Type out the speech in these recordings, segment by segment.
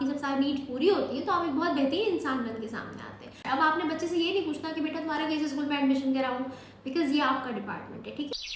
आपकी जब सारी नीड पूरी होती है तो आप एक बहुत बेहतरीन इंसान बन के सामने आते हैं। अब आपने बच्चे से ये नहीं पूछना कि बेटा तुम्हारा कैसे स्कूल में एडमिशन कराऊं, बिकॉज ये आपका डिपार्टमेंट है, ठीक है।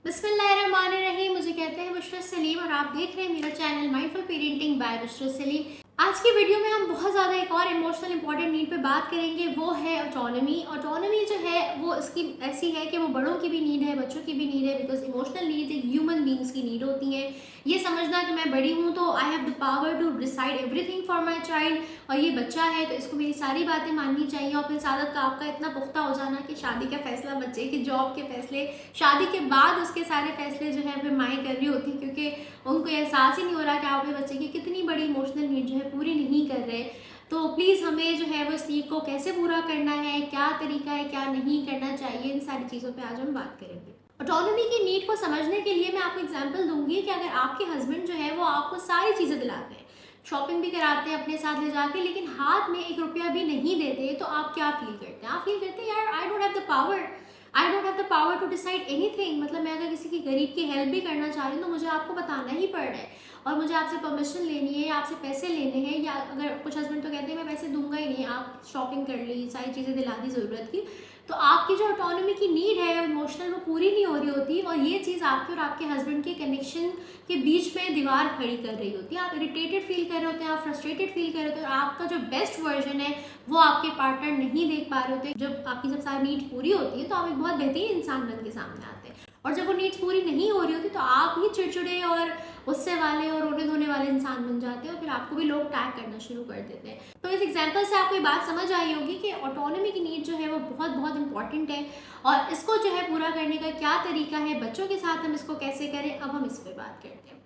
बिस्मिल्लाहिर्रहमानिर्रहीम, मुझे कहते हैं बुशरा सलीम और आप देख रहे हैं मेरा channel mindful parenting by Bushra Saleem. आज की वीडियो में हम बहुत ज़्यादा एक और इमोशनल इंपॉर्टेंट नीड पे बात करेंगे, वो है ऑटोनॉमी। ऑटोनॉमी जो है वो इसकी ऐसी है कि वो बड़ों की भी नीड है, बच्चों की भी नीड है, बिकॉज इमोशनल नीड्स एक ह्यूमन बींग्स की नीड होती हैं। ये समझना कि मैं बड़ी हूँ तो I have the power to decide everything for my child, और ये बच्चा है तो इसको मेरी सारी बातें माननी चाहिए। और फिर सादत का आपका इतना पुख्ता हो जाना कि शादी का फैसला, बच्चे की जॉब के फैसले, शादी के बाद उसके सारे फैसले जो है फिर माएँ कर रही होती, क्योंकि उनको एहसास ही नहीं हो रहा कि आप अपने बच्चे की कितनी बड़ी इमोशनल नीड जो है पूरी नहीं कर रहे। तो प्लीज़ हमें जो है वो इस नीड को कैसे पूरा करना है, क्या तरीका है, क्या नहीं करना चाहिए, इन सारी चीज़ों पे आज हम बात करेंगे। ऑटोनॉमी की नीड को समझने के लिए मैं आपको एग्जांपल दूंगी कि अगर आपके हस्बैंड जो है वो आपको सारी चीज़ें दिलाते हैं, शॉपिंग भी कराते हैं अपने साथ ले जाके, लेकिन हाथ में 1 रुपया भी नहीं देते, तो आप क्या फील करते हैं? आप फील करते हैं यार I don't have the power to decide anything. मतलब मैं अगर किसी की गरीब की हेल्प भी करना चाह रही हूँ तो मुझे आपको बताना ही पड़ रहा है, और मुझे आपसे परमिशन लेनी है, आपसे पैसे लेने हैं, या अगर कुछ हस्बैंड तो कहते हैं मैं पैसे दूंगा ही नहीं, आप शॉपिंग कर ली, सारी चीज़ें दिला दी ज़रूरत की। तो आपकी जो ऑटोनॉमी की नीड है इमोशनल, वो पूरी नहीं हो रही होती, और ये चीज़ आपके और आपके हस्बैंड के कनेक्शन के बीच में दीवार खड़ी कर रही होती है। आप इरिटेटेड फील कर रहे होते हैं, आप फ्रस्ट्रेटेड फील कर रहे होते हैं, और आपका जो बेस्ट वर्जन है वो आपके पार्टनर नहीं देख पा रहे होते। जब आपकी जब सारी नीड पूरी होती है तो आप एक बहुत बेहतरीन इंसान बन के सामने आते हैं, और जब वो नीड्स पूरी नहीं हो रही होती तो आप ही चिड़चिड़े और गुस्से वाले और रोने धोने वाले इंसान बन जाते हैं, और फिर आपको भी लोग टैग करना शुरू कर देते हैं। तो इस एग्जांपल से आपको ये बात समझ आई होगी कि ऑटोनॉमी की नीड जो है वो बहुत बहुत इंपॉर्टेंट है, और इसको जो है पूरा करने का क्या तरीका है, बच्चों के साथ हम इसको कैसे करें, अब हम इस पर बात करते हैं।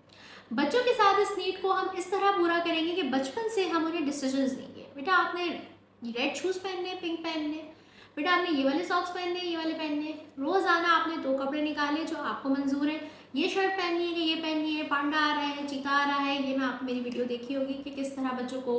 बच्चों के साथ इस नीड को हम इस तरह पूरा करेंगे कि बचपन से हम उन्हें डिसीजंस देंगे। बेटा आपने रेड शूज़ पहनने, पिंक पहनने, बेटा आपने ये वाले सॉक्स पहनने, ये वाले पहनने, रोज़ाना आपने 2 कपड़े निकाले जो आपको मंजूर है, ये शर्ट पहननी है कि ये पहननी है, पांडा आ रहा है, चीता आ रहा है। ये मैं आप मेरी वीडियो देखी होगी कि किस तरह बच्चों को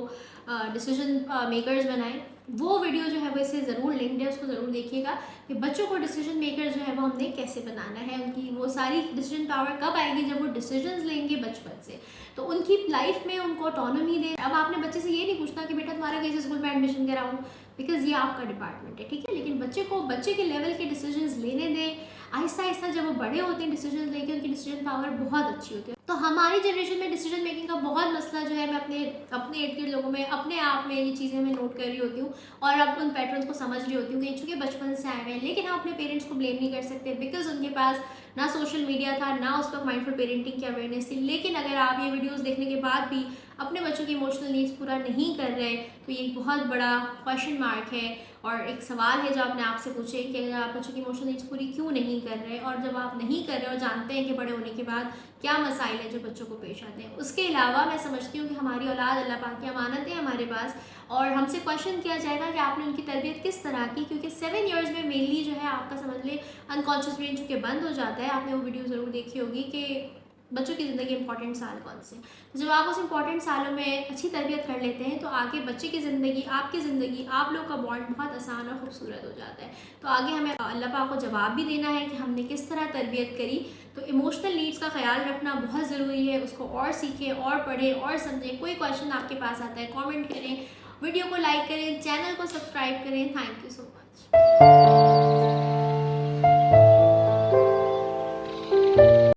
डिसीजन मेकर्स बनाएं। वो वीडियो जो है वो इससे ज़रूर लिंक्ड है, उसको ज़रूर देखिएगा कि बच्चों को डिसीजन मेकर जो है वो हमने कैसे बनाना है। उनकी वो सारी डिसीजन पावर कब आएगी, जब वो डिसीजंस लेंगे बचपन से, तो उनकी लाइफ में उनको ऑटोनॉमी दे। अब आपने बच्चे से ये नहीं पूछना कि बेटा तुम्हारा कैसे स्कूल में एडमिशन कराऊं, बिकॉज ये आपका डिपार्टमेंट है, ठीक है। लेकिन बच्चे को बच्चे के लेवल के डिसीजंस लेने दें। आहिस्ता आहिस्ता जब वो बड़े होते हैं डिसीजन लेके, उनकी डिसीजन पावर बहुत अच्छी होती है। तो हमारी जनरेशन में डिसीजन मेकिंग का बहुत मसला जो है, मैं अपने इर्द गिर्द लोगों में, अपने आप में ये चीज़ें मैं नोट कर रही होती हूँ, और अब उन पैटर्न्स को समझ रही होती हूँ कि चूँकि बचपन से आए हुए हैं। लेकिन हम अपने पेरेंट्स को ब्लेम नहीं कर सकते, बिकॉज उनके पास ना सोशल मीडिया था, ना उस वक्त माइंडफुल पेरेंटिंग की अवेयरनेस थी। लेकिन अगर आप ये वीडियोस देखने के बाद भी अपने बच्चों की इमोशनल नीड्स पूरा नहीं कर रहे, तो ये एक बहुत बड़ा क्वेश्चन मार्क है, और एक सवाल है जो आपने आपसे पूछे कि अगर आप बच्चों की इमोशनल नीड्स पूरी क्यों नहीं कर रहे, और जब आप नहीं कर रहे और जानते हैं कि बड़े होने के बाद क्या मसाइल है जो बच्चों को पेश आते हैं। उसके अलावा मैं समझती हूँ कि हमारी औलाद अल्लाह पाक की अमानत है हमारे पास, और हमसे क्वेश्चन किया जाएगा कि आपने उनकी तरबियत किस तरह की, क्योंकि 7 ईयर्स में मेनली जो है आपका समझ ले अनकॉन्शियस ब्रेन चूँकि बंद हो जाता है। आपने वो वीडियो ज़रूर देखी होगी कि बच्चों की ज़िंदगी इंपॉर्टेंट साल कौन से। तो जब आप उस इंपॉर्टेंट सालों में अच्छी तरबियत कर लेते हैं तो आगे बच्चे की ज़िंदगी, आपकी ज़िंदगी, आप लोग का बॉन्ड बहुत आसान और खूबसूरत हो जाता है। तो आगे हमें अल्लाह पाक को जवाब भी देना है कि हमने किस तरह तरबियत करी। तो इमोशनल नीड्स का ख्याल रखना बहुत ज़रूरी है, उसको और सीखें और पढ़ें और समझें। कोई क्वेश्चन आपके पास आता है कॉमेंट करें, वीडियो को लाइक करें, चैनल को सब्सक्राइब करें। Thank you so much.